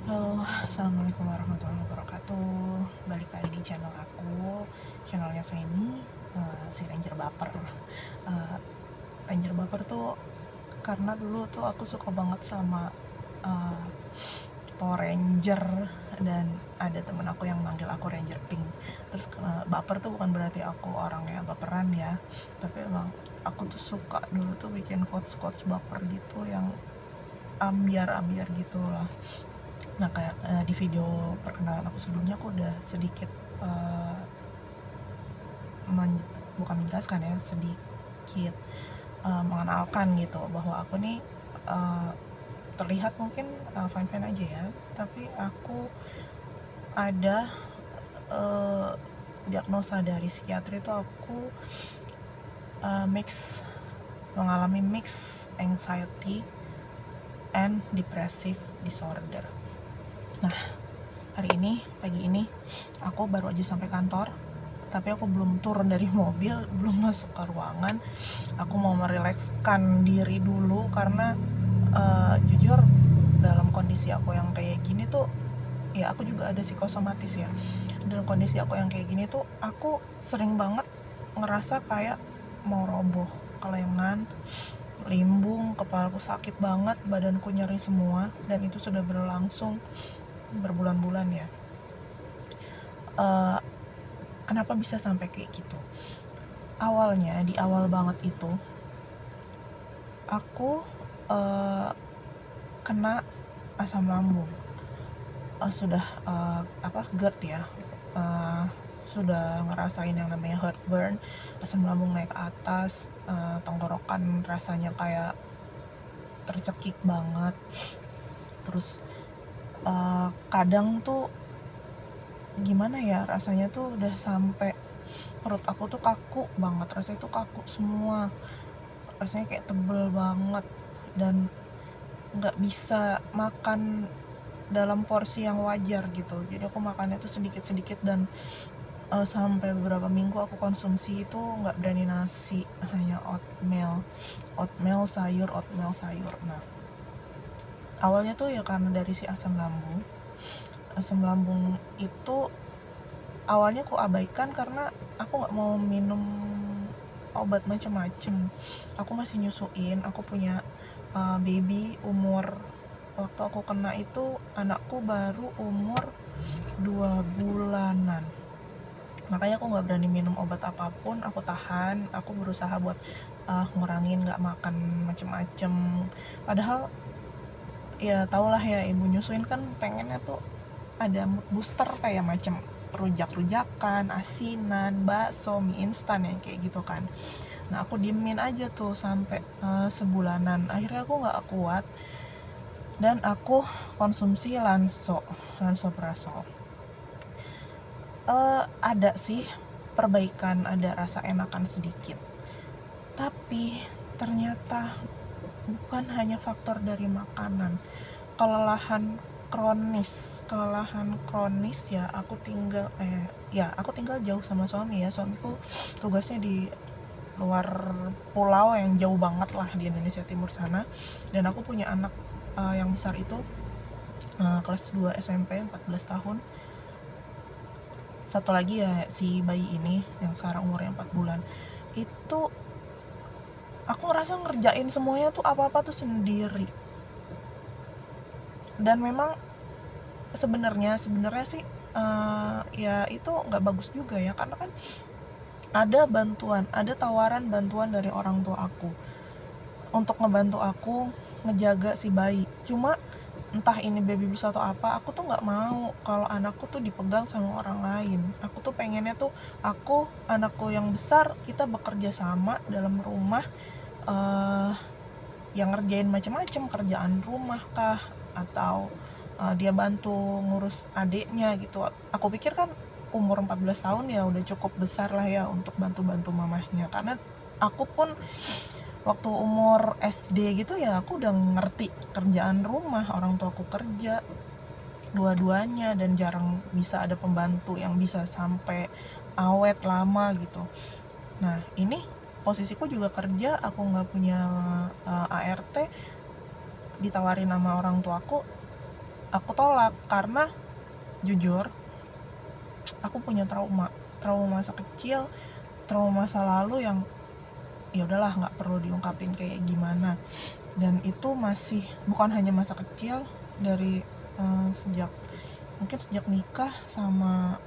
Halo, assalamualaikum warahmatullahi wabarakatuh. Balik lagi di channel aku, channelnya Feni, si Ranger Baper. Eh, Ranger Baper tuh karena dulu tuh aku suka banget sama eh, Power Ranger, dan ada temen aku yang manggil aku Ranger Pink. Terus baper tuh bukan berarti aku orangnya baperan ya, tapi emang aku tuh suka dulu tuh bikin quotes-quotes baper gitu yang ambiar-ambiar gitu lah. Nah kayak di video perkenalan aku sebelumnya aku udah sedikit uh, bukan menjelaskan ya, sedikit mengenalkan gitu bahwa aku nih uh, terlihat mungkin fine-fine aja ya, tapi aku ada diagnosa dari psikiatri itu aku mengalami mix anxiety and depressive disorder. Nah, pagi ini aku baru aja sampai kantor, tapi aku belum turun dari mobil, belum masuk ke ruangan. Aku mau merilekskan diri dulu karena jujur dalam kondisi aku yang kayak gini tuh, ya aku juga ada psikosomatis ya. Dalam kondisi aku yang kayak gini tuh aku sering banget ngerasa kayak mau roboh, kelengan, limbung, kepalaku sakit banget, badanku nyeri semua, dan itu sudah berlangsung berbulan-bulan ya. Kenapa bisa sampai kayak gitu? Awalnya, di awal banget itu aku kena asam lambung. Sudah GERD ya, sudah ngerasain yang namanya heartburn, asam lambung naik ke atas, tenggorokan rasanya kayak tercekik banget. Terus kadang tuh gimana ya, rasanya tuh udah sampai perut aku tuh kaku banget, rasanya tuh kaku semua, rasanya kayak tebel banget, dan nggak bisa makan dalam porsi yang wajar gitu. Jadi aku makannya tuh sedikit-sedikit, dan sampai beberapa minggu aku konsumsi itu nggak berani nasi, hanya oatmeal sayur. Nah, awalnya tuh ya karena dari si asam lambung itu awalnya aku abaikan karena aku nggak mau minum obat macem-macem. Aku masih nyusuin, aku punya baby waktu aku kena itu anakku baru umur 2 bulanan. Makanya aku nggak berani minum obat apapun, aku tahan, aku berusaha buat ngurangin nggak makan macem-macem. Padahal ya tau lah ya, ibu nyusuin kan pengennya tuh ada mood booster kayak macam rujak-rujakan, asinan, bakso, mie instan yang kayak gitu kan. Nah aku diemin aja tuh sampai sebulanan. Akhirnya aku nggak kuat dan aku konsumsi lansoprazol. Ada sih perbaikan, ada rasa enakan sedikit, tapi ternyata bukan hanya faktor dari makanan. kelelahan kronis ya, aku tinggal jauh sama suami ya. Suamiku tugasnya di luar pulau yang jauh banget lah di Indonesia Timur sana, dan aku punya anak yang besar itu kelas 2 SMP, 14 tahun. Satu lagi ya si bayi ini yang sekarang umurnya 4 bulan. Itu aku ngerasa ngerjain semuanya tuh apa-apa tuh sendiri. Dan memang sebenarnya sih ya itu nggak bagus juga ya, karena kan ada tawaran bantuan dari orang tua aku untuk ngebantu aku ngejaga si bayi. Cuma entah ini baby blues atau apa, aku tuh nggak mau kalau anakku tuh dipegang sama orang lain. Aku tuh pengennya tuh anakku yang besar, kita bekerja sama dalam rumah, yang ngerjain macam-macam kerjaan rumah kah, atau dia bantu ngurus adiknya gitu. Aku pikir kan umur 14 tahun ya udah cukup besar lah ya untuk bantu-bantu mamahnya, karena aku pun waktu umur SD gitu ya aku udah ngerti kerjaan rumah, orang tua aku kerja dua-duanya dan jarang bisa ada pembantu yang bisa sampai awet lama gitu. Nah ini posisiku juga kerja, aku nggak punya ART, ditawarin sama orang tuaku aku tolak karena jujur aku punya trauma masa kecil, trauma masa lalu yang ya udahlah nggak perlu diungkapin kayak gimana. Dan itu masih bukan hanya masa kecil, dari sejak nikah sama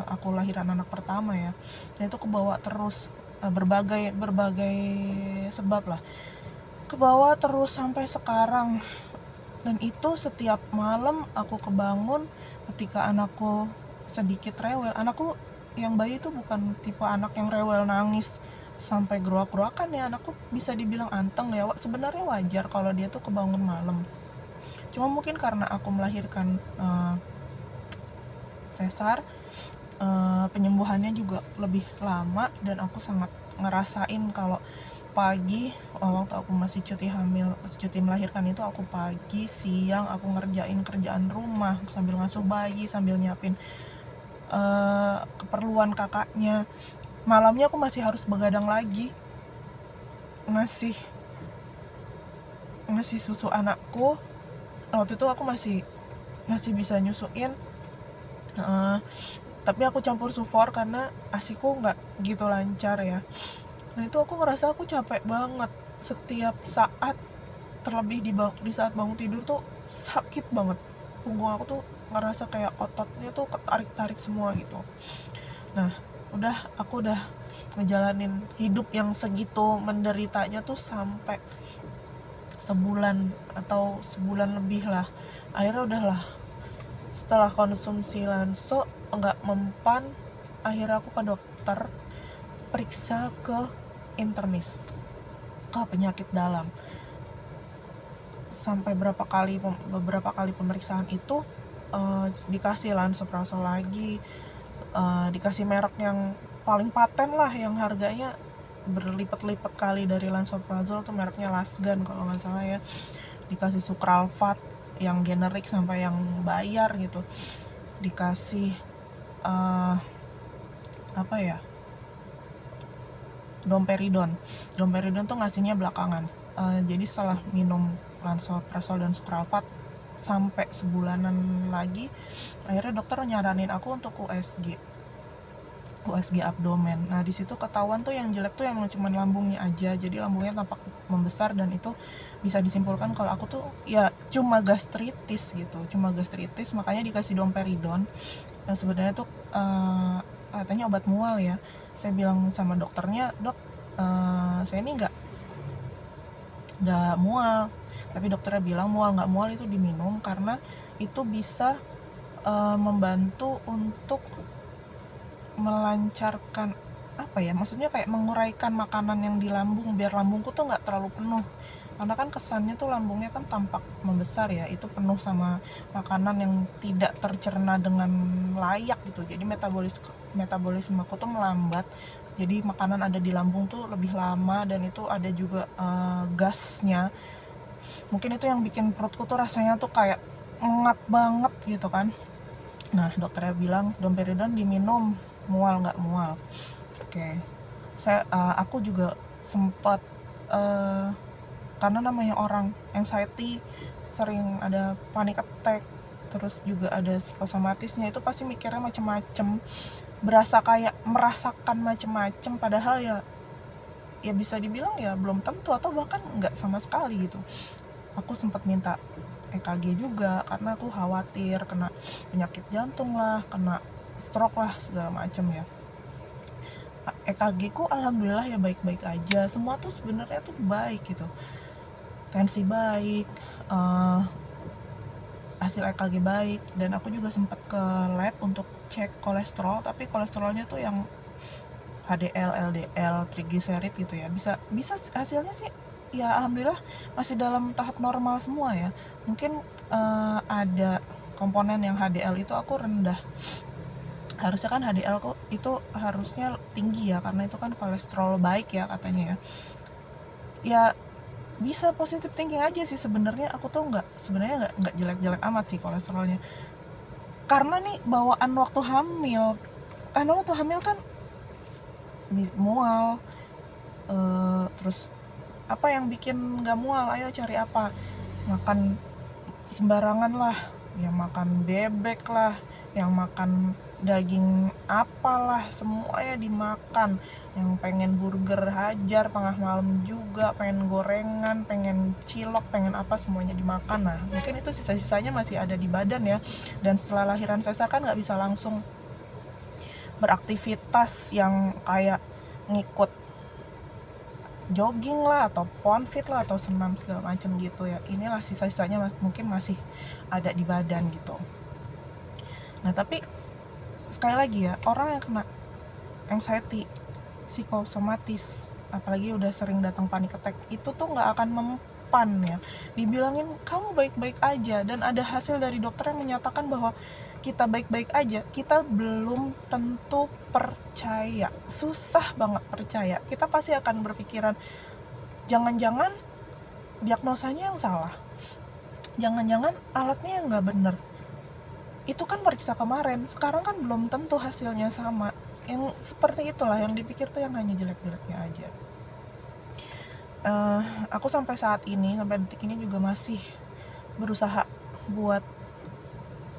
aku lahiran anak pertama ya, dan itu kebawa terus, berbagai sebab lah, kebawa terus sampai sekarang. Dan itu setiap malam aku kebangun ketika anakku sedikit rewel. Anakku yang bayi itu bukan tipe anak yang rewel nangis sampai geruak-geruakan ya, anakku bisa dibilang anteng ya. Sebenarnya wajar kalau dia tuh kebangun malam. Cuma mungkin karena aku melahirkan sesar, penyembuhannya juga lebih lama, dan aku sangat ngerasain kalau pagi waktu aku masih cuti melahirkan itu, aku pagi, siang aku ngerjain kerjaan rumah sambil ngasuh bayi, sambil nyiapin keperluan kakaknya. Malamnya aku masih harus begadang lagi ngasih susu anakku. Waktu itu aku masih bisa nyusuin, tapi aku campur sufor karena asiku nggak gitu lancar ya. Nah itu aku ngerasa aku capek banget setiap saat, terlebih di saat bangun tidur tuh sakit banget. Punggung aku tuh ngerasa kayak ototnya tuh ketarik-tarik semua gitu. Nah aku udah ngejalanin hidup yang segitu menderitanya tuh sampai sebulan atau sebulan lebih lah. Akhirnya udahlah, setelah konsumsi Lanso nggak mempan, akhirnya aku ke dokter, periksa ke internis, ke penyakit dalam. Sampai beberapa kali pemeriksaan itu dikasih lansoprazol lagi, dikasih merek yang paling paten lah, yang harganya berlipat-lipat kali dari lansoprazol tuh, mereknya Lasgan kalau nggak salah ya. Dikasih sukralfat yang generik sampai yang bayar gitu, dikasih apa ya, domperidon tuh ngasihnya belakangan. Jadi setelah minum lansoprazol dan sukralfat sampai sebulanan lagi, akhirnya dokter nyaranin aku untuk USG abdomen. Nah di situ ketahuan tuh yang jelek tuh yang cuma lambungnya aja, jadi lambungnya tampak membesar, dan itu bisa disimpulkan kalau aku tuh ya cuma gastritis gitu, makanya dikasih domperidon. Nah sebenarnya tuh katanya obat mual ya. Saya bilang sama dokternya, dok, saya ini nggak mual, tapi dokternya bilang mual nggak mual itu diminum karena itu bisa membantu untuk melancarkan, apa ya, maksudnya kayak menguraikan makanan yang di lambung biar lambungku tuh nggak terlalu penuh, karena kan kesannya tuh lambungnya kan tampak membesar ya, itu penuh sama makanan yang tidak tercerna dengan layak gitu, jadi metabolisme aku tuh melambat, jadi makanan ada di lambung tuh lebih lama, dan itu ada juga gasnya. Mungkin itu yang bikin perutku tuh rasanya tuh kayak ngat banget gitu kan. Nah dokternya bilang domperidon diminum, mual nggak mual. Oke, aku juga sempat karena namanya orang anxiety, sering ada panic attack, terus juga ada psikosomatisnya, itu pasti mikirnya macem-macem, berasa kayak merasakan macem-macem, padahal ya bisa dibilang ya belum tentu, atau bahkan nggak sama sekali gitu. Aku sempat minta EKG juga karena aku khawatir kena penyakit jantung lah, kena stroke lah, segala macam ya. EKG ku alhamdulillah ya baik-baik aja, semua tuh sebenarnya tuh baik gitu, tensi baik, hasil EKG baik, dan aku juga sempat ke lab untuk cek kolesterol, tapi kolesterolnya tuh yang HDL, LDL, triglycerid gitu ya, bisa hasilnya sih ya alhamdulillah masih dalam tahap normal semua ya. Mungkin ada komponen yang HDL itu aku rendah, harusnya kan HDL kok itu harusnya tinggi ya, karena itu kan kolesterol baik ya katanya ya. Bisa positive thinking aja sih sebenarnya, aku tuh sebenarnya nggak jelek-jelek amat sih kolesterolnya, karena nih bawaan waktu hamil, karena waktu hamil kan mual, terus apa yang bikin nggak mual, ayo cari apa, makan sembarangan lah, yang makan bebek lah, yang makan daging apalah, semuanya dimakan. Yang pengen burger hajar tengah malam juga, pengen gorengan, pengen cilok, pengen apa, semuanya dimakan. Nah mungkin itu sisa-sisanya masih ada di badan ya. Dan setelah lahiran sesar kan nggak bisa langsung beraktivitas yang kayak ngikut jogging lah atau ponfit lah atau senam segala macam gitu ya. Inilah sisa-sisanya mungkin masih ada di badan gitu. Nah tapi sekali lagi ya, orang yang kena anxiety psikosomatis, apalagi udah sering datang panic attack, itu tuh nggak akan mempan ya. Dibilangin kamu baik-baik aja, dan ada hasil dari dokter yang menyatakan bahwa kita baik-baik aja, kita belum tentu percaya. Susah banget percaya. Kita pasti akan berpikiran, jangan-jangan diagnosanya yang salah, jangan-jangan alatnya yang nggak bener. Itu kan periksa kemarin, sekarang kan belum tentu hasilnya sama. Yang seperti itulah yang dipikir tuh yang hanya jelek-jeleknya aja. Aku sampai saat ini, sampai detik ini juga masih berusaha buat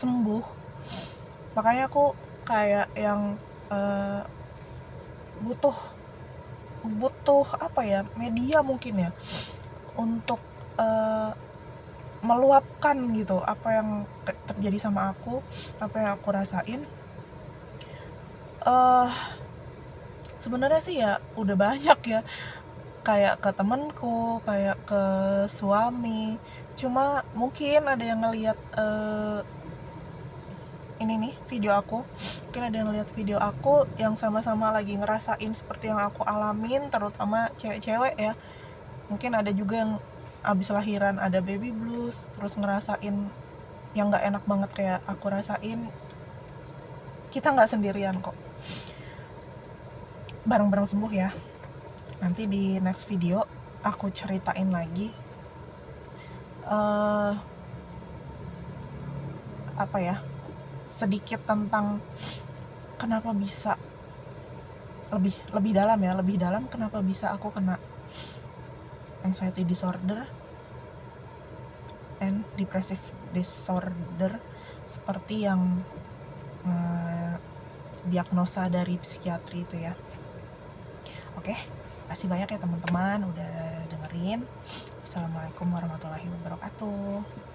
sembuh. Makanya aku kayak yang butuh apa ya, media mungkin ya, untuk meluapkan gitu apa yang terjadi sama aku, apa yang aku rasain. Sebenarnya sih ya udah banyak ya, kayak ke temenku, kayak ke suami. Cuma mungkin ada yang ngelihat ini nih video aku, mungkin ada yang ngelihat video aku yang sama-sama lagi ngerasain seperti yang aku alamin, terutama cewek-cewek ya. Mungkin ada juga yang abis lahiran ada baby blues, terus ngerasain yang nggak enak banget kayak aku rasain. Kita nggak sendirian kok, bareng-bareng sembuh ya. Nanti di next video aku ceritain lagi apa ya, sedikit tentang kenapa bisa lebih dalam kenapa bisa aku kena anxiety disorder and depressive disorder seperti yang diagnosa dari psikiatri itu ya. Oke, makasih banyak ya teman-teman udah dengerin. Assalamualaikum warahmatullahi wabarakatuh.